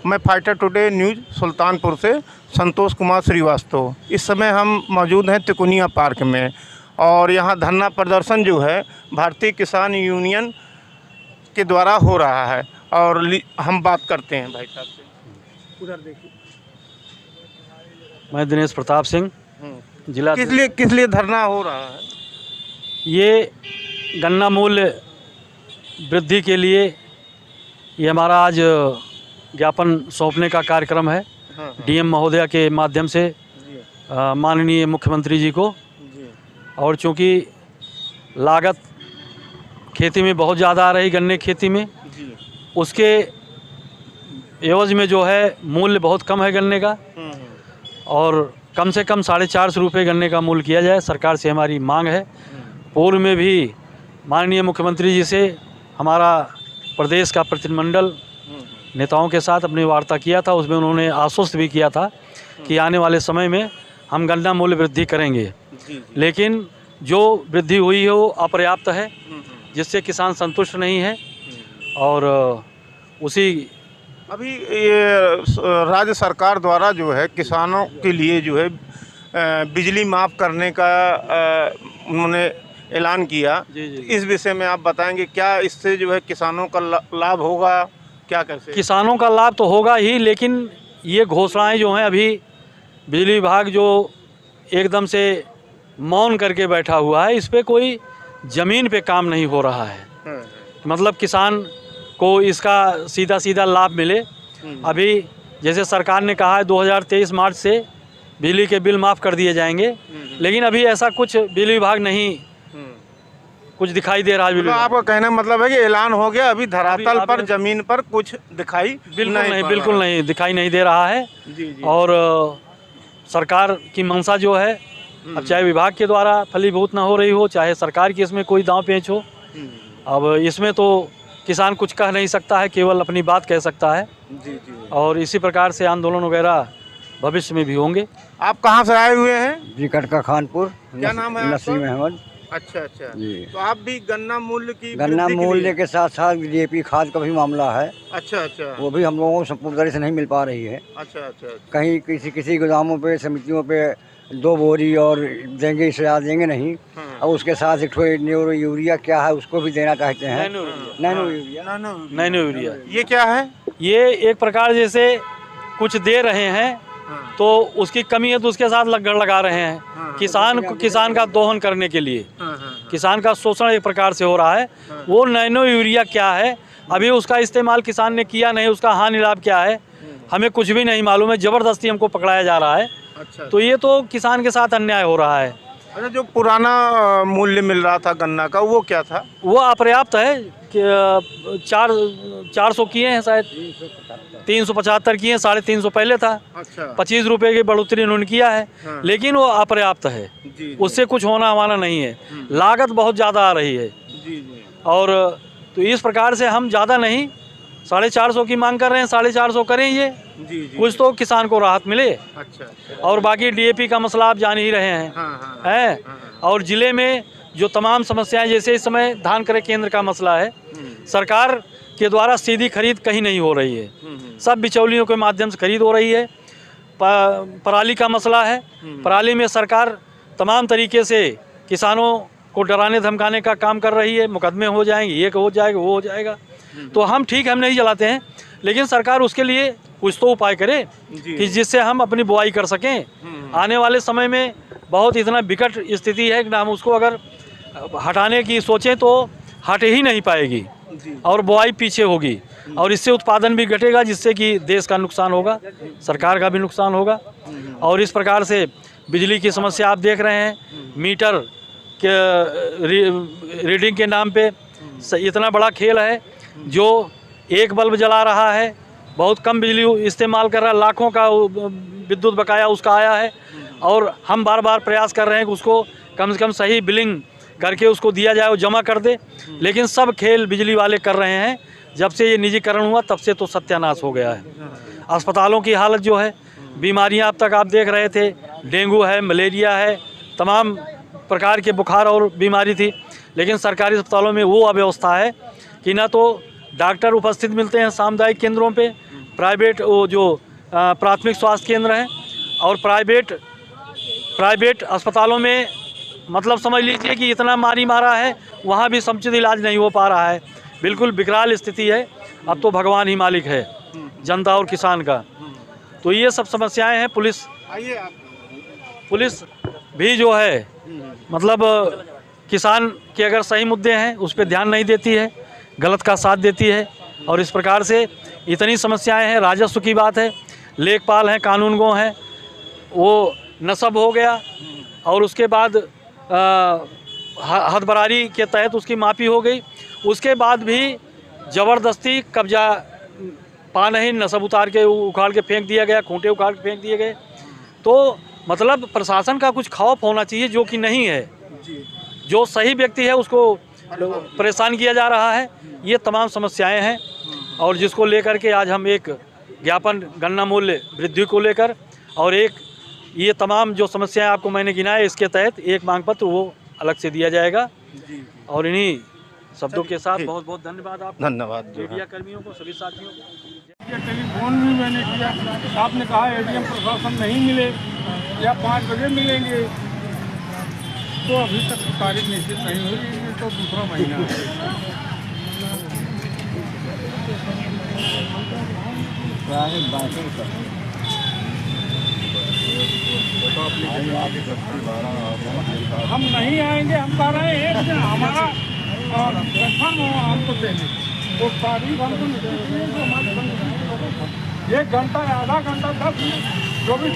मैं fighter today news Sultanpur से संतोष कुमार श्रीवास्तव। इस समय हम मौजूद हैं तिकोनिया पार्क में और यहाँ धरना प्रदर्शन जो है भारतीय किसान यूनियन के द्वारा हो रहा है और हम बात करते हैं भाई साहब से। उधर देखिए। मैं दिनेश प्रताप सिंह, जिला। किस लिए धरना हो रहा है? ये गन्ना मूल्य वृद्धि के लिए ये हमारा आज ज्ञापन सौंपने का कार्यक्रम है। डीएम महोदया के माध्यम से माननीय मुख्यमंत्री जी को। और चूँकि लागत खेती में बहुत ज़्यादा आ रही, गन्ने खेती में, उसके एवज में जो है मूल्य बहुत कम है गन्ने का और कम से कम 450 रुपये गन्ने का मूल्य किया जाए, सरकार से हमारी मांग है। पूर्व में भी माननीय मुख्यमंत्री जी से हमारा प्रदेश का प्रतिनिधिमंडल नेताओं के साथ अपनी वार्ता किया था। उसमें उन्होंने आश्वस्त भी किया था कि आने वाले समय में हम गन्ना मूल्य वृद्धि करेंगे, लेकिन जो वृद्धि हुई है वो अपर्याप्त है, जिससे किसान संतुष्ट नहीं है। और उसी अभी ये राज्य सरकार द्वारा जो है किसानों के लिए जो है बिजली माफ़ करने का उन्होंने ऐलान किया। इस विषय में आप बताएंगे, क्या इससे जो है किसानों का लाभ होगा? क्या कैसे? किसानों का लाभ तो होगा ही, लेकिन ये घोषणाएं जो हैं अभी बिजली विभाग जो एकदम से मौन करके बैठा हुआ है, इस पे कोई ज़मीन पे काम नहीं हो रहा है। मतलब किसान को इसका सीधा सीधा लाभ मिले। अभी जैसे सरकार ने कहा है 2023 मार्च से बिजली के बिल माफ़ कर दिए जाएंगे, लेकिन अभी ऐसा कुछ बिजली विभाग नहीं कुछ दिखाई दे रहा है। तो आपका कहना मतलब है कि ऐलान हो गया, अभी धरातल पर ज़मीन पर कुछ दिखाई बिल्कुल नहीं दिखाई नहीं दे रहा है। और सरकार की मंशा जो है, अब चाहे विभाग के द्वारा फलीभूत ना हो रही हो, चाहे सरकार की इसमें कोई दांव पेंच हो, अब इसमें तो किसान कुछ कह नहीं सकता है, केवल अपनी बात कह सकता है। और इसी प्रकार से आंदोलन वगैरह भविष्य में भी होंगे। आप कहाँ से आए हुए हैं? जी, कटका खानपुर। क्या नाम है? नसीम अहमद। अच्छा जी। तो आप भी गन्ना मूल्य के साथ साथ डीएपी खाद का भी मामला है। अच्छा। वो भी हम लोगों को संपूर्ण तरह से नहीं मिल पा रही है। अच्छा। कहीं किसी गोदामों पे, समितियों पे 2 बोरी और देंगे, इससे ज़्यादा देंगे नहीं। और उसके साथ एक न्यूरो यूरिया क्या है उसको भी देना चाहते हैं। नैनो यूरिया ये क्या है? ये एक प्रकार जैसे कुछ दे रहे हैं तो उसकी कमी है तो उसके साथ लगड़ लगा रहे हैं। किसान का दोहन करने के लिए किसान का शोषण एक प्रकार से हो रहा है। वो नैनो यूरिया क्या है, अभी उसका इस्तेमाल किसान ने किया नहीं, उसका हानि लाभ क्या है हमें कुछ भी नहीं मालूम है। ज़बरदस्ती हमको पकड़ाया जा रहा है। अच्छा। तो ये तो किसान के साथ अन्याय हो रहा है। अच्छा, जो पुराना मूल्य मिल रहा था गन्ना का वो क्या था? वो अपर्याप्त है। 400 किए हैं, शायद 375 किए हैं, 350 पहले था। अच्छा। 25 रुपये की बढ़ोतरी उन्होंने किया है। हाँ। लेकिन वो अपर्याप्त है। उससे कुछ होना हमारा नहीं है। लागत बहुत ज़्यादा आ रही है। और तो इस प्रकार से हम ज़्यादा नहीं 450 की मांग कर रहे हैं। 450 करें ये कुछ तो किसान को राहत मिले। अच्छा। और बाकी डीएपी का मसला आप जान ही रहे हैं। और ज़िले में जो तमाम समस्याएं, जैसे इस समय धान क्रय केंद्र का मसला है, सरकार के द्वारा सीधी खरीद कहीं नहीं हो रही है, सब बिचौलियों के माध्यम से खरीद हो रही है। पराली का मसला है, पराली में सरकार तमाम तरीके से किसानों को डराने धमकाने का काम कर रही है। मुकदमे हो जाएंगे, ये हो जाएगा, वो हो जाएगा। तो हम नहीं जलाते हैं, लेकिन सरकार उसके लिए कुछ तो उपाय करे कि जिससे हम अपनी बुआई कर सकें। आने वाले समय में बहुत इतना विकट स्थिति है कि हम उसको अगर हटाने की सोचें तो हट ही नहीं पाएगी और बुआई पीछे होगी और इससे उत्पादन भी घटेगा, जिससे कि देश का नुकसान होगा, सरकार का भी नुकसान होगा। और इस प्रकार से बिजली की समस्या आप देख रहे हैं, मीटर के रीडिंग के नाम पे इतना बड़ा खेल है। जो एक बल्ब जला रहा है, बहुत कम बिजली इस्तेमाल कर रहा है, लाखों का विद्युत बकाया उसका आया है। और हम बार बार प्रयास कर रहे हैं कि उसको कम से कम सही बिलिंग करके उसको दिया जाए, वो जमा कर दे, लेकिन सब खेल बिजली वाले कर रहे हैं। जब से ये निजीकरण हुआ तब से तो सत्यानाश हो गया है। अस्पतालों की हालत जो है, बीमारियां अब तक आप देख रहे थे, डेंगू है, मलेरिया है, तमाम प्रकार के बुखार और बीमारी थी, लेकिन सरकारी अस्पतालों में वो अव्यवस्था है कि ना तो डॉक्टर उपस्थित मिलते हैं सामुदायिक केंद्रों पे, प्राइवेट वो जो प्राथमिक स्वास्थ्य केंद्र हैं और प्राइवेट अस्पतालों में मतलब समझ लीजिए कि इतना मारी मारा है, वहाँ भी समुचित इलाज नहीं हो पा रहा है। बिल्कुल विकराल स्थिति है। अब तो भगवान ही मालिक है जनता और किसान का। तो ये सब समस्याएं हैं। पुलिस भी जो है मतलब किसान के अगर सही मुद्दे हैं उस पर ध्यान नहीं देती है, गलत का साथ देती है और इस प्रकार से इतनी समस्याएं हैं। राजस्व की बात है, लेखपाल हैं, कानूनगो हैं, वो नस्ब हो गया और उसके बाद हदबरारी के तहत उसकी माफ़ी हो गई। उसके बाद भी ज़बरदस्ती कब्जा पा नहीं, नस्ब उतार के उखाड़ के फेंक दिया गया, खूंटे उखाड़ के फेंक दिए गए। तो मतलब प्रशासन का कुछ खौफ होना चाहिए, जो कि नहीं है। जो सही व्यक्ति है उसको परेशान किया जा रहा है। ये तमाम समस्याएं हैं और जिसको लेकर के आज हम एक ज्ञापन गन्ना मूल्य वृद्धि को लेकर और एक ये तमाम जो समस्याएं आपको मैंने गिनाए, इसके तहत एक मांग पत्र वो अलग से दिया जाएगा। और इन्हीं शब्दों के साथ बहुत बहुत धन्यवाद आप धन्यवाद मीडिया कर्मियों को, सभी साथियों को। टेलीफोन भी मैंने किया, आपने कहा एडीएम प्रशासन नहीं मिले या 5 बजे मिलेंगे, तो अभी तक तारीख निश्चित नहीं हुई। ये तो दूसरा महीना है। हम नहीं आएंगे, हम कह रहे हैं एक दिन हमारा कंफर्म हो हमको देंगे, वो तारीख हमको निश्चित नहीं है। 1 घंटा, आधा घंटा, 10 मिनट जो भी